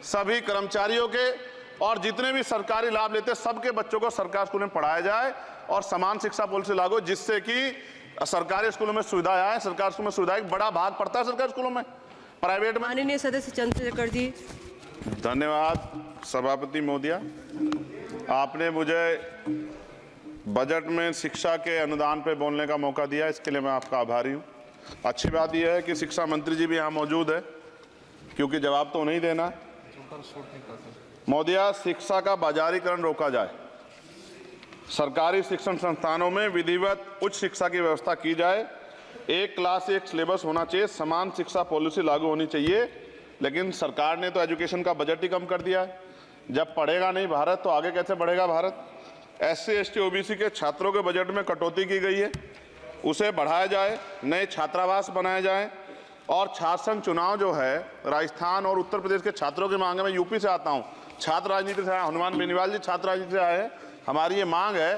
सभी कर्मचारियों के और जितने भी सरकारी लाभ लेते हैं सबके बच्चों को सरकारी स्कूल में पढ़ाया जाए और समान शिक्षा पॉलिसी लागू हो, जिससे कि सरकारी स्कूलों में सुविधाएं आए। सरकारी स्कूल में सुविधाएं एक बड़ा भाग पड़ता है सरकारी स्कूलों में, प्राइवेट में। माननीय सदस्य चंद्रशेखर जी। धन्यवाद सभापति महोदया। आपने मुझे बजट में शिक्षा के अनुदान पे बोलने का मौका दिया, इसके लिए मैं आपका आभारी हूँ। अच्छी बात यह है कि शिक्षा मंत्री जी भी यहाँ मौजूद है, क्योंकि जवाब तो नहीं देना। महोदया, शिक्षा का बाजारीकरण रोका जाए, सरकारी शिक्षण संस्थानों में विधिवत उच्च शिक्षा की व्यवस्था की जाए, एक क्लास एक सिलेबस होना चाहिए, समान शिक्षा पॉलिसी लागू होनी चाहिए। लेकिन सरकार ने तो एजुकेशन का बजट ही कम कर दिया है। जब पढ़ेगा नहीं भारत तो आगे कैसे बढ़ेगा भारत। SC ST OBC के छात्रों के बजट में कटौती की गई है, उसे बढ़ाया जाए, नए छात्रावास बनाए जाएं और छात्र संघ चुनाव जो है राजस्थान और उत्तर प्रदेश के छात्रों की मांग है। मैं यूपी से आता हूं, छात्र राजनीति से आया, हनुमान बेनीवाल जी छात्र राजनीति से आए हैं। हमारी ये मांग है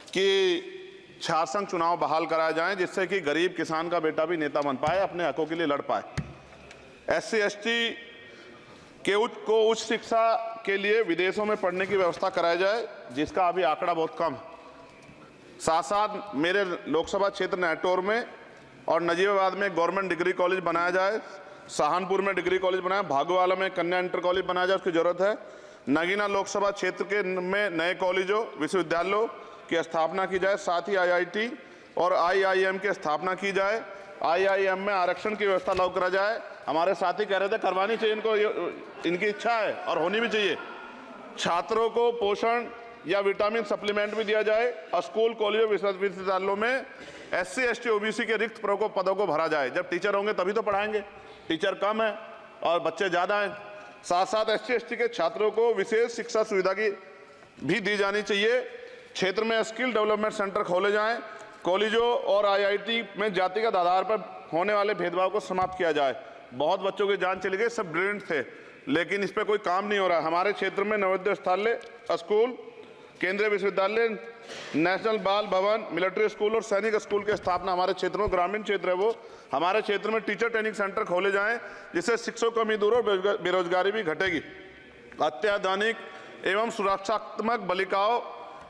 कि छात्र संघ चुनाव बहाल कराए जाएं, जिससे कि गरीब किसान का बेटा भी नेता बन पाए, अपने हकों के लिए लड़ पाए। SC ST के उच्च शिक्षा के लिए विदेशों में पढ़ने की व्यवस्था कराई जाए, जिसका अभी आंकड़ा बहुत कम है। साथ साथ मेरे लोकसभा क्षेत्र नैटौर में और नजीबाबाद में गवर्नमेंट डिग्री कॉलेज बनाया जाए, सहारनपुर में डिग्री कॉलेज बनाया, भागोवाला में कन्या इंटर कॉलेज बनाया जाए, उसकी जरूरत है। नगीना लोकसभा क्षेत्र के में नए कॉलेजों विश्वविद्यालयों की स्थापना की जाए, साथ ही IIT और IIM की स्थापना की जाए। IIM में आरक्षण की व्यवस्था लागू करा जाए। हमारे साथी कह रहे थे करवानी चाहिए इनको, इनकी इच्छा है और होनी भी चाहिए। छात्रों को पोषण या विटामिन सप्लीमेंट भी दिया जाए। स्कूल कॉलेजों विश्वविद्यालयों में SC ST OBC के रिक्त पदों को भरा जाए। जब टीचर होंगे तभी तो पढ़ाएंगे, टीचर कम है और बच्चे ज़्यादा हैं। साथ साथ SC ST के छात्रों को विशेष शिक्षा सुविधा की भी दी जानी चाहिए। क्षेत्र में स्किल डेवलपमेंट सेंटर खोले जाएं। कॉलेजों और IIT में जातिगत आधार पर होने वाले भेदभाव को समाप्त किया जाए। बहुत बच्चों की जान चली गई, सब ब्रिलियंट थे, लेकिन इस पर कोई काम नहीं हो रहा। हमारे क्षेत्र में नवोदय विद्यालय स्कूल, केंद्रीय विश्वविद्यालय, नेशनल बाल भवन, मिलिट्री स्कूल और सैनिक स्कूल की स्थापना हमारे क्षेत्र में, ग्रामीण क्षेत्र है वो, हमारे क्षेत्र में टीचर ट्रेनिंग सेंटर खोले जाएं, जिससे शिक्षकों की कमी दूर और बेरोजगारी भी घटेगी। अत्याधुनिक एवं सुरक्षात्मक बालिकाओं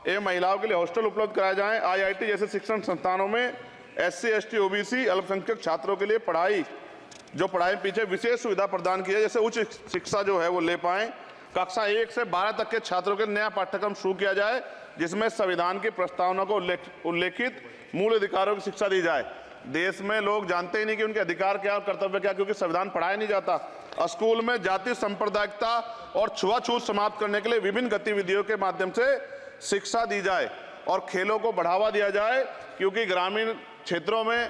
एवं महिलाओं के लिए हॉस्टल उपलब्ध कराए जाएं। IIT जैसे शिक्षण संस्थानों में SC ST OBC अल्पसंख्यक छात्रों के लिए पढ़ाई पीछे विशेष सुविधा प्रदान की है, जैसे उच्च शिक्षा जो है वो ले पाएं। कक्षा 1 से 12 तक के छात्रों के नया पाठ्यक्रम शुरू किया जाए, जिसमें संविधान की प्रस्तावना को उल्लेखित मूल अधिकारों की शिक्षा दी जाए। देश में लोग जानते ही नहीं कि उनके अधिकार क्या और कर्तव्य क्या, क्योंकि संविधान पढ़ाया नहीं जाता। स्कूल में जाति सांप्रदायिकता और छुआछूत समाप्त करने के लिए विभिन्न गतिविधियों के माध्यम से शिक्षा दी जाए और खेलों को बढ़ावा दिया जाए, क्योंकि ग्रामीण क्षेत्रों में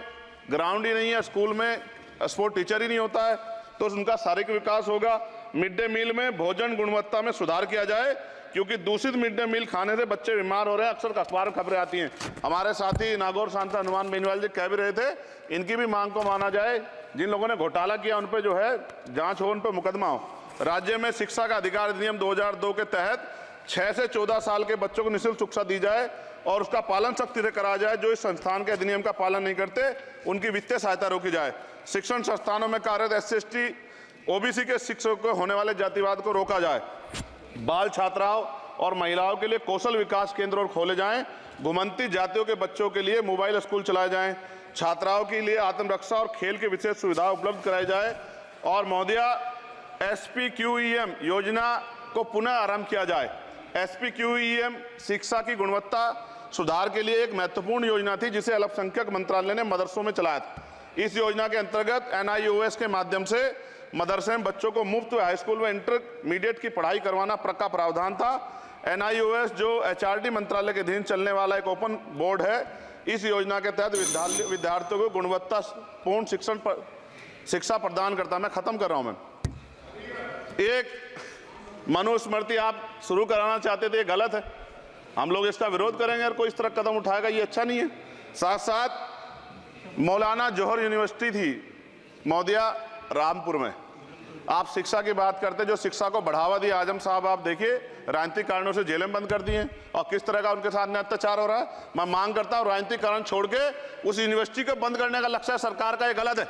ग्राउंड ही नहीं है, स्कूल में स्पोर्ट टीचर ही नहीं होता है, तो उनका शारीरिक विकास होगा। मिड डे मील में भोजन गुणवत्ता में सुधार किया जाए, क्योंकि दूषित मिड डे मील खाने से बच्चे बीमार हो रहे हैं, अक्सर अखबार में खबरें आती हैं। हमारे साथी नागौर सांसद हनुमान बेनीवाल जी कह भी रहे थे, इनकी भी मांग को माना जाए। जिन लोगों ने घोटाला किया उन पर जो है जांच हो, उन पर मुकदमा हो। राज्य में शिक्षा का अधिकार अधिनियम 2002 के तहत 6 से 14 साल के बच्चों को निःशुल्क शिक्षा दी जाए और उसका पालन सख्ती से कराया जाए। जो इस संस्थान के अधिनियम का पालन नहीं करते उनकी वित्तीय सहायता रोकी जाए। शिक्षण संस्थानों में कार्यरत SC ST OBC के शिक्षकों को होने वाले जातिवाद को रोका जाए। बाल छात्राओं और महिलाओं के लिए कौशल विकास केंद्र और खोले जाएं। घुमंती जातियों के बच्चों के लिए मोबाइल स्कूल चलाए जाएं। छात्राओं के लिए आत्मरक्षा और खेल की विशेष सुविधा उपलब्ध कराई जाए। और महोदया, SPQEM योजना को पुनः आरंभ किया जाए। SPQEM शिक्षा की गुणवत्ता सुधार के लिए एक महत्वपूर्ण योजना थी, जिसे अल्पसंख्यक मंत्रालय ने मदरसों में चलाया था। इस योजना के अंतर्गत NIOS के माध्यम से मदरसे में बच्चों को मुफ्त हाई स्कूल व इंटरमीडिएट की पढ़ाई करवाना का प्रावधान था। NIOS जो HRD मंत्रालय के अधीन चलने वाला एक ओपन बोर्ड है, इस योजना के तहत विद्यार्थियों को गुणवत्तापूर्ण शिक्षा प्रदान करता। मैं खत्म कर रहा हूं। मैं एक मनुस्मृति आप शुरू कराना चाहते थे, ये गलत है। हम लोग इसका विरोध करेंगे और कोई इस तरह कदम उठाएगा, ये अच्छा नहीं है। साथ साथ मौलाना जौहर यूनिवर्सिटी थी महोदया रामपुर में, आप शिक्षा की बात करते, जो शिक्षा को बढ़ावा दिया आजम साहब, आप देखिए राजनीतिक कारणों से जेलें बंद कर दी हैं और किस तरह का उनके साथ अत्याचार हो रहा है। मैं मांग करता हूं राजनीतिक कारण छोड़ के उस यूनिवर्सिटी को बंद करने का लक्ष्य सरकार का, ये गलत है।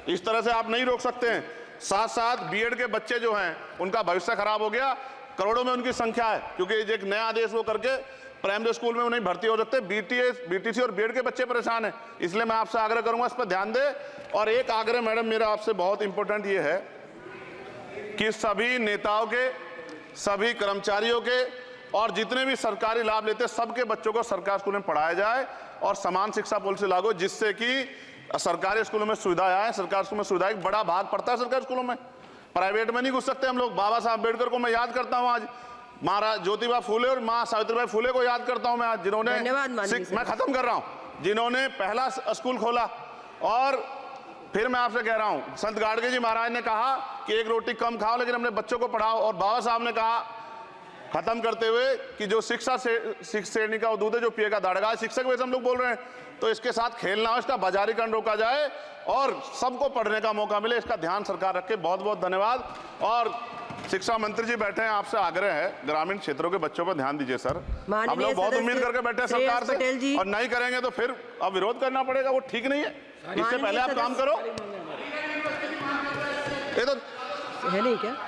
इस तरह से आप नहीं रोक सकते हैं। साथ साथ बीएड के बच्चे जो हैं उनका भविष्य खराब हो गया, करोड़ों में उनकी संख्या है, क्योंकि एक नया आदेश वो करके प्राइमरी स्कूल में उन्हें भर्ती हो सकते। बीटीसी और बीएड के बच्चे परेशान हैं, इसलिए मैं आपसे आग्रह करूंगा इस पर ध्यान दे। और एक आग्रह मैडम मेरा आपसे बहुत इंपॉर्टेंट ये है कि सभी नेताओं के, सभी कर्मचारियों के और जितने भी सरकारी लाभ लेते हैं सबके बच्चों को सरकारी स्कूल में पढ़ाया जाए और समान शिक्षा पॉलिसी लागू हो, जिससे कि सरकारी स्कूलों में सुविधाएं आए। सरकारी स्कूल में सुविधाएं बड़ा भाग पड़ता है सरकारी स्कूलों में, प्राइवेट में नहीं घुस सकते हम लोग। बाबा साहब अम्बेडकर को मैं याद करता हूं आज, महाराज ज्योतिबा फूले और मां सावित्रीबाई फूले को याद करता हूं मैं आज, जिन्होंने, मैं खत्म कर रहा हूं, जिन्होंने पहला स्कूल खोला। और फिर मैं आपसे कह रहा हूं, संत गाडगे जी महाराज ने कहा कि एक रोटी कम खाओ लेकिन अपने बच्चों को पढ़ाओ। और बाबा साहब ने कहा खत्म करते हुए कि जो शिक्षा श्रेणी का दूध है जो पिएगा दाड़गा, शिक्षक वैसे हम लोग बोल रहे हैं, तो इसके साथ खेलना हो, इसका बाजारीकरण रोका जाए और सबको पढ़ने का मौका मिले, इसका ध्यान सरकार रखे। बहुत बहुत धन्यवाद। और शिक्षा मंत्री जी बैठे हैं, आपसे आग्रह है ग्रामीण क्षेत्रों के बच्चों पर ध्यान दीजिए सर। हम लोग बहुत उम्मीद करके बैठे हैं सरकार से, और नहीं करेंगे तो फिर अब विरोध करना पड़ेगा, वो ठीक नहीं है। इससे पहले आप काम करो। ये तो है नहीं क्या?